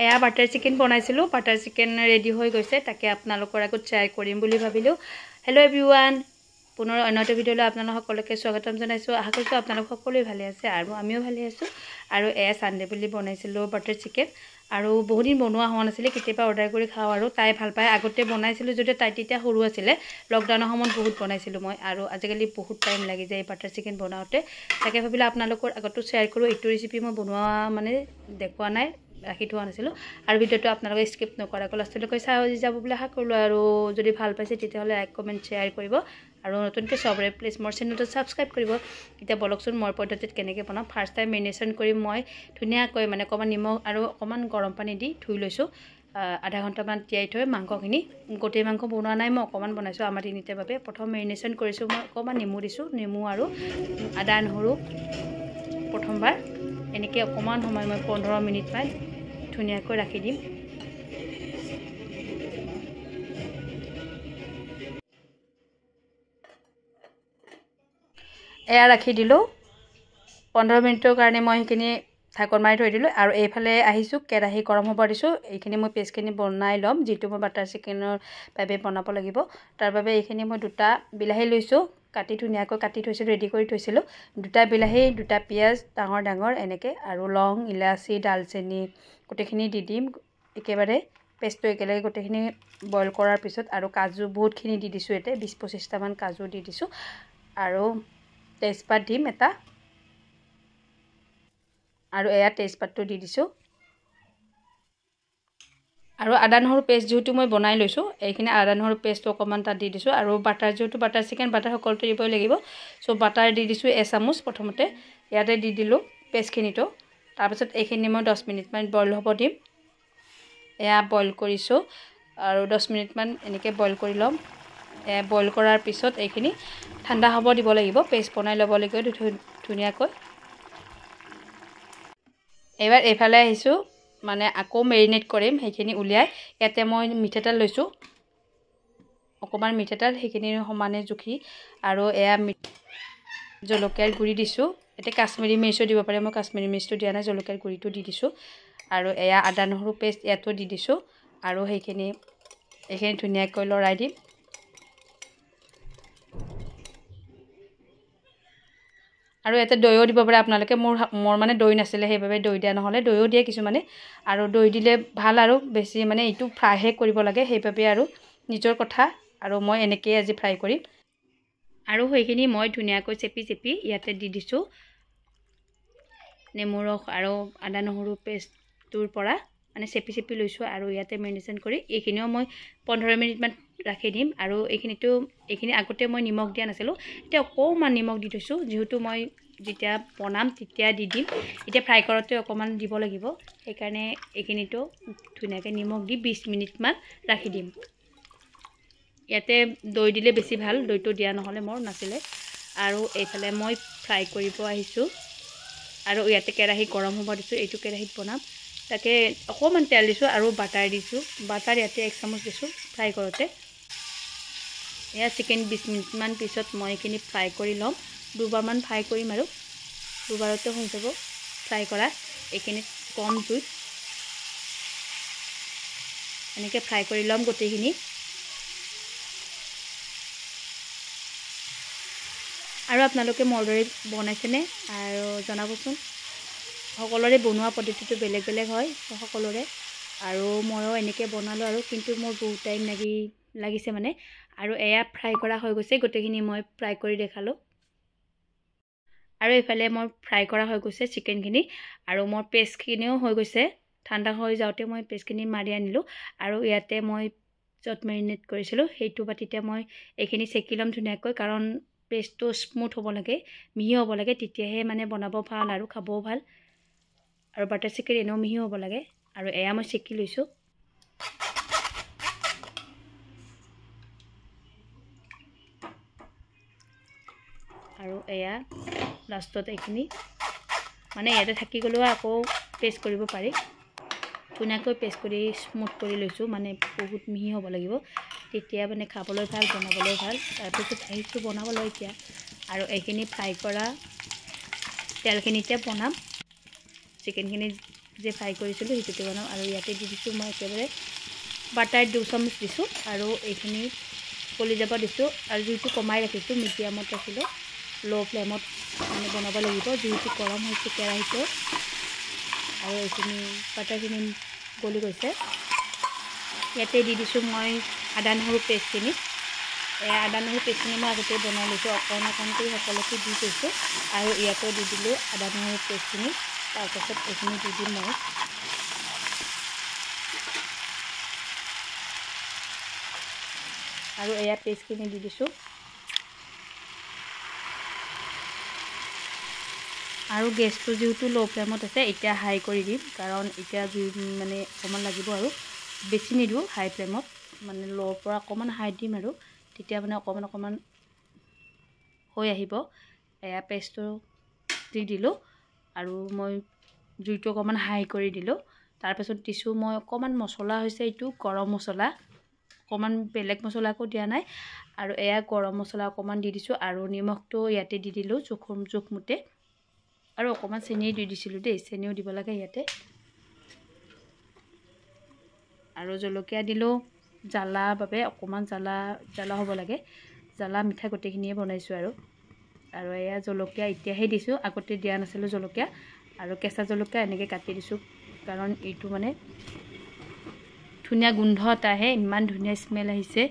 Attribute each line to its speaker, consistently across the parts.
Speaker 1: এয়া butter chicken বনাইছিলোঁ butter chicken ready হৈ গৈছে তাকে আপোনালোকৰ আগত শ্বেয়াৰ কৰিম বুলি ভাবিলোঁ হেল্ল' এভৰিৱান পুনৰ অন্য এটা ভিডিঅ'লৈ আপোনালোক সকলোকে স্বাগতম জনাইছোঁ আশা কৰিছোঁ আপোনালোক সকলোৱে ভালে আছে আৰু আমিও ভালে আছোঁ আৰু এয়া সানডে বুলি বনাইছিলোঁ বাটাৰ চিকেন আৰু বহুত দিন বনোৱা হোৱা নাছিলে কেতিয়াবা অৰ্ডাৰ কৰি খাওঁ আৰু তাই ভাল পায় আগতে বনাইছিলোঁ যদি তাই তেতিয়া সৰু আছিলে লকডাউনৰ সময়ত বহুত বনাইছিলোঁ মই আৰু আজিকালি বহুত টাইম লাগি যায় বাটাৰ চিকেন বনাওঁতে তাকে ভাবিলোঁ আপোনালোকৰ আগতো শ্বেয়াৰ কৰোঁ এইটো ৰেচিপি মই বনোৱা মানে দেখুওৱা নাই ৰাখি থোৱা নাছিলোঁ আৰু ভিডিঅ'টো আপোনালোকে স্কিপ নকৰাকৈ লাষ্টলৈকে চাই যাব বুলি আশা কৰিলোঁ আৰু যদি ভাল পাইছে তেতিয়াহ'লে লাইক কমেণ্ট শ্বেয়াৰ কৰিব আৰু নতুনকৈ চবৰে প্লিজ মোৰ চেনেলটো ছাবস্ক্ৰাইব কৰিব এতিয়া বলকচোন মই পদ্ধতিত কেনেকৈ বনাওঁ ফাৰ্ষ্ট টাইম মেৰিনেশ্যন কৰি মই ধুনীয়াকৈ মানে অকণমান নিমখ আৰু অকণমান গৰম পানী দি ধুই লৈছোঁ আধা ঘণ্টামান তিয়াই থৈ মাংসখিনি গোটেই মাংস বনোৱা নাই মই অকণমান বনাইছোঁ আমাৰ তিনিটাৰ বাবে প্ৰথম মেৰিনেশ্যন কৰিছোঁ মই অকণমান নেমু দিছোঁ নেমু আৰু আদা নহৰু প্ৰথমবাৰ এনেকৈ অকণমান সময় মই 15 মিনিটমান ধুনীয়াকৈ ৰাখি দিম এয়া ৰাখি দিলোঁ 15 মিনিটৰ কাৰণে মই সেইখিনি ঢাকন মাৰি থৈ দিলোঁ আৰু এইফালে আহিছোঁ কেৰাহী গৰম হ'ব দিছোঁ এইখিনি মই পেষ্টখিনি বনাই ল'ম যিটো মই বাটাৰ চিকেনৰ বাবে বনাব লাগিব তাৰ বাবে এইখিনি মই দুটা বিলাহী লৈছোঁ কাটি ধুনীয়াকৈ কাটি থৈছিলোঁ ৰেডি কৰি থৈছিলোঁ দুটা বিলাহী দুটা পিঁয়াজ ডাঙৰ ডাঙৰ এনেকৈ আৰু লং ইলাচি ডালচেনি গোটেইখিনি দি দিম একেবাৰে পেষ্টটো একেলগে গোটেইখিনি বইল কৰাৰ পিছত আৰু কাজু বহুতখিনি দি দিছোঁ ইয়াতে 20-25টামান কাজু দি দিছোঁ আৰু তেজপাত দিম এটা আৰু এয়া তেজপাতটো দি দিছোঁ আৰু আদা নহৰু পেষ্ট যেহেতু মই বনাই লৈছোঁ এইখিনি আদা নহৰু পেষ্টটো অকণমান তাত দি দিছোঁ আৰু বাটাৰ যেহেতু বাটাৰ চিকেন বাটাৰ সকলোতে দিবই লাগিব চ' বাটাৰ দি দিছোঁ এচামুচ প্ৰথমতে ইয়াতে দি দিলোঁ পেষ্টখিনিতো তাৰপিছত এইখিনি মই 10 মিনিটমান বইল হ'ব দিম এয়া বইল কৰিছোঁ আৰু 10 মিনিটমান এনেকৈ বইল কৰি ল'ম বইল কৰাৰ পিছত এইখিনি ঠাণ্ডা হ'ব দিব লাগিব পেষ্ট বনাই ল'ব লাগিব ধুনীয়াকৈ এবাৰ এইফালে আহিছোঁ মানে আকৌ মেৰিনেট কৰিম সেইখিনি উলিয়াই ইয়াতে মই মিঠাতেল লৈছোঁ অকণমান মিঠাতেল সেইখিনি সমানে জুখি আৰু এয়া জলকীয়াৰ গুড়ি দিছোঁ এতিয়া কাশ্মীৰী মিৰ্চো দিব পাৰে মই কাশ্মীৰী মিৰ্চটো দিয়া নাই জলকীয়াৰ গুড়িটো দি দিছোঁ আৰু এয়া আদা নহৰু পেষ্ট ইয়াতো দি দিছোঁ আৰু এইখিনি ধুনীয়াকৈ লৰাই দিম আৰু ইয়াতে দৈও দিব পাৰে আপোনালোকে মোৰ মানে দৈ নাছিলে সেইবাবে দৈ দিয়া নহ'লে দৈও দিয়ে কিছুমানে আৰু দৈ দিলে ভাল আৰু বেছি মানে এইটো ফ্ৰাইহে কৰিব লাগে সেইবাবে আৰু নিজৰ কথা আৰু মই এনেকৈয়ে আজি ফ্ৰাই কৰিম আৰু সেইখিনি মই ধুনীয়াকৈ চেপি ইয়াতে দি দিছোঁ নেমু ৰস আৰু আদা নহৰু পেষ্টটোৰ পৰা মানে চেপি লৈছোঁ আৰু ইয়াতে মেৰিনেশ্যন কৰি এইখিনিও মই 15 মিনিটমান ৰাখি দিম আৰু এইখিনি আগতে মই নিমখ দিয়া নাছিলোঁ এতিয়া অকণমান নিমখ দি থৈছোঁ যিহেতু মই যেতিয়া বনাম তেতিয়া দি দিম এতিয়া ফ্ৰাই কৰোঁতে অকণমান দিব লাগিব সেইকাৰণে এইখিনিতো ধুনীয়াকৈ নিমখ দি 20 মিনিটমান ৰাখি দিম ইয়াতে দৈ দিলে বেছি ভাল দৈটো দিয়া নহ'লে মোৰ নাছিলে আৰু এইফালে মই ফ্ৰাই কৰিব আহিছোঁ আৰু ইয়াতে কেৰাহী গৰম হ'ব দিছোঁ এইটো কেৰাহীত বনাম তাকে অকণমান তেল দিছোঁ আৰু বাটাৰ দিছোঁ বাটাৰ ইয়াতে 1 চামুচ দিছোঁ ফ্ৰাই কৰোঁতে এয়া চিকেন 20 মিনিটমান পিছত মই এইখিনি ফ্ৰাই কৰি ল'ম দুবাৰমান ফ্ৰাই কৰিম আৰু দুবাৰতে হৈ যাব ফ্ৰাই কৰা এইখিনি কম জুইত এনেকৈ ফ্ৰাই কৰি ল'ম গোটেইখিনি আৰু আপোনালোকে মোৰ দৰে বনাইছেনে আৰু জনাবচোন সকলোৰে বনোৱা পদ্ধতিটো বেলেগ বেলেগ হয় সকলোৰে আৰু ময়ো এনেকৈ বনালোঁ আৰু কিন্তু মোৰ বহুত টাইম লাগিছে মানে আৰু এয়া ফ্ৰাই কৰা হৈ গৈছে গোটেইখিনি মই ফ্ৰাই কৰি দেখালোঁ আৰু এইফালে মই ফ্ৰাই কৰা হৈ গৈছে চিকেনখিনি আৰু মোৰ পেষ্টখিনিও হৈ গৈছে ঠাণ্ডা হৈ যাওঁতে মই পেষ্টখিনি মাৰি আনিলোঁ আৰু ইয়াতে মই য'ত মেৰিনেট কৰিছিলোঁ সেইটো বাতিতে মই এইখিনি চেকি ল'ম ধুনীয়াকৈ কাৰণ পেষ্টটো স্মুথ হ'ব লাগে মিহি হ'ব লাগে তেতিয়াহে মানে বনাব ভাল আৰু খাবও ভাল আৰু বাটাৰ চিকেন এনেও মিহি হ'ব লাগে আৰু এয়া মই চেকি লৈছোঁ আৰু এয়া লাষ্টত এইখিনি মানে ইয়াতে থাকি গ'লেও আকৌ পেষ্ট কৰিব পাৰি ধুনীয়াকৈ পেষ্ট কৰি স্মুথ কৰি লৈছোঁ মানে বহুত মিহি হ'ব লাগিব তেতিয়া মানে খাবলৈ ভাল বনাবলৈ ভাল তাৰপিছত আহিছোঁ বনাবলৈ এতিয়া আৰু এইখিনি ফ্ৰাই কৰা তেলখিনিতে বনাম চিকেনখিনি যে ফ্ৰাই কৰিছিলোঁ সেইটোতে বনাম। আৰু ইয়াতে দি দিছোঁ মই একেবাৰে বাটাৰ 2 চামুচ দিছোঁ আৰু এইখিনি কলি যাব দিছোঁ। আৰু জুইটো কমাই ৰাখিছোঁ, মিডিয়ামত ৰাখিলোঁ, ল' ফ্লেমত মানে বনাব লাগিব। জুইটো গৰম হৈছে কেৰাহীটো আৰু এইখিনি বাটাৰখিনি গলি গৈছে। ইয়াতে দি দিছোঁ মই আদা নহৰু পেষ্টখিনি। আদা নহৰু পেষ্টখিনি মই আগতে বনাই লৈছোঁ, অকণ কৰি সকলোকে দি থৈছোঁ। আৰু ইয়াতো দি দিলোঁ আদা নহৰু পেষ্টখিনি। তাৰপাছত এইখিনি দি দিম মই। আৰু এয়া পেষ্টখিনি দি দিছোঁ। আৰু গেছটো যিহেতু ল' ফ্লেমত আছে, এতিয়া হাই কৰি দিম, কাৰণ এতিয়া জুই মানে অকণমান লাগিব আৰু বেছি নিদিওঁ হাই ফ্লেমত, মানে ল'ৰ পৰা অকণমান হাই দিম আৰু তেতিয়া মানে অকণমান হৈ আহিব। এয়া পেষ্টটো দি দিলোঁ আৰু মই জুইটো অকণমান হাই কৰি দিলোঁ। তাৰপাছত দিছোঁ মই অকণমান মছলা, হৈছে এইটো গৰম মছলা, অকণমান বেলেগ মছলা একো দিয়া নাই। আৰু এয়া গৰম মছলা অকণমান দি দিছোঁ আৰু নিমখটো ইয়াতে দি দিলোঁ জোখমতে। আৰু অকণমান চেনিও দি দিছিলোঁ দেই, চেনিও দিব লাগে ইয়াতে। আৰু জলকীয়া দিলোঁ জ্বালাৰ বাবে, অকণমান জ্বালা হ'ব লাগে, জ্বালা মিঠা গোটেইখিনিয়ে বনাইছোঁ। আৰু এয়া জলকীয়া এতিয়াহে দিছোঁ, আগতে দিয়া নাছিলোঁ জলকীয়া। আৰু কেঁচা জলকীয়া এনেকৈ কাটি দিছোঁ, কাৰণ এইটো মানে ধুনীয়া গোন্ধ এটা আহে, ইমান ধুনীয়া স্মেল আহিছে।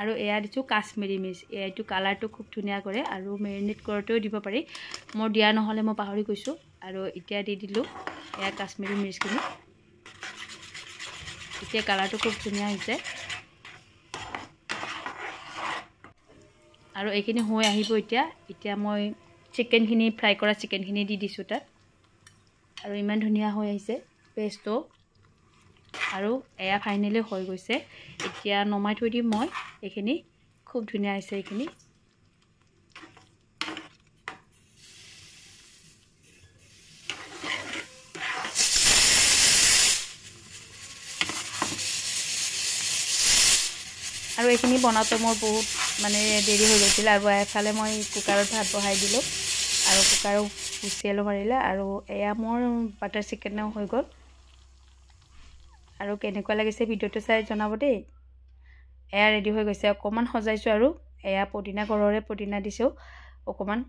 Speaker 1: আৰু এয়া দিছোঁ কাশ্মীৰী মিৰ্চ, এইটো কালাৰটো খুব ধুনীয়া কৰে আৰু মেৰিনেট কৰোঁতেও দিব পাৰি। মোৰ দিয়া নহ'লে মই পাহৰি গৈছোঁ। আৰু এতিয়া দি দিলোঁ এয়া কাশ্মীৰী মিৰ্চখিনি। এতিয়া কালাৰটো খুব ধুনীয়া হৈছে। আৰু এইখিনি হৈ আহিব এতিয়া মই চিকেনখিনি, ফ্ৰাই কৰা চিকেনখিনি দি দিছোঁ তাত। আৰু ইমান ধুনীয়া হৈ আহিছে পেষ্টটো। আৰু এয়া ফাইনেলি হৈ গৈছে। এতিয়া নমাই থৈ দিম মই। এইখিনি খুব ধুনীয়া হৈছে এইখিনি। আৰু এইখিনি বনাওঁতে মোৰ বহুত মানে দেৰি হৈ গৈছিল। আৰু এফালে মই কুকাৰত ভাত বহাই দিলোঁ আৰু কুকাৰো হুইচেলো মাৰিলে। আৰু এয়া মোৰ বাটাৰ চিকেনো হৈ গ'ল। আৰু কেনেকুৱা লাগিছে ভিডিঅ'টো চাই জনাব দেই। এয়া ৰেডি হৈ গৈছে। অকণমান সজাইছোঁ আৰু এয়া পদিনা, ঘৰৰে পদিনা দিছোঁ অকণমান।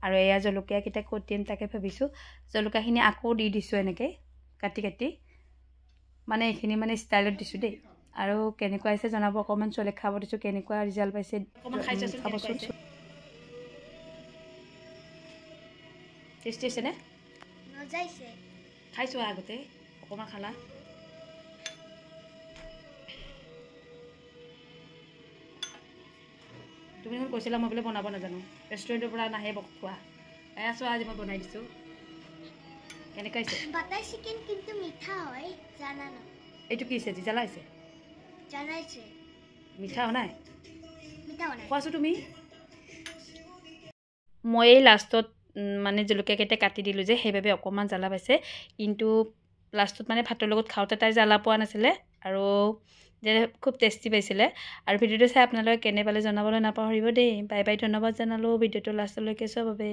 Speaker 1: আৰু এয়া জলকীয়াকেইটা ক'ত দিম তাকে ভাবিছোঁ। জলকীয়াখিনি আকৌ দি দিছোঁ এনেকৈ কাটি, মানে এইখিনি মানে ষ্টাইলত দিছোঁ দেই। আৰু কেনেকুৱা হৈছে জনাব, অকণমান চলে খাব দিছোঁ, কেনেকুৱা ৰিজাল্ট পাইছে খাবচোন। টেষ্টি হৈছেনে? খাইছোঁ আগতে, অকণমান খালা। তুমি দেখোন কৈছিলা মই বোলে বনাব নাজানো, ৰেষ্টুৰেণ্টৰ পৰা নাহে খোৱা। এয়া চোৱা, আজি মই বনাই দিছোঁ। কেনেকুৱা হৈছে?
Speaker 2: বাটাৰ চিকেন কিন্তু মিঠা হয়, জানা ন?
Speaker 1: এইটো কি হৈছে? জ্বালা হৈছে?
Speaker 2: জ্বালাইছে।
Speaker 1: মিঠা হোৱা নাই?
Speaker 2: মিঠা হোৱা নাই।
Speaker 1: খোৱাছো তুমি? মই এই লাষ্টত মানে জলকীয়াকেইটা কাটি দিলোঁ যে, সেইবাবে অকণমান জ্বালা পাইছে। কিন্তু লাষ্টত মানে ভাতৰ লগত খাওঁতে তাই জ্বালা পোৱা নাছিলে আৰু যে খুব টেষ্টি পাইছিলে। আৰু ভিডিঅ'টো চাই আপোনালোকে কেনে পালে জনাবলৈ নাপাহৰিব দেই। বাই বাই, ধন্যবাদ জনালোঁ ভিডিঅ'টো লাষ্টলৈকে চোৱাৰ বাবে।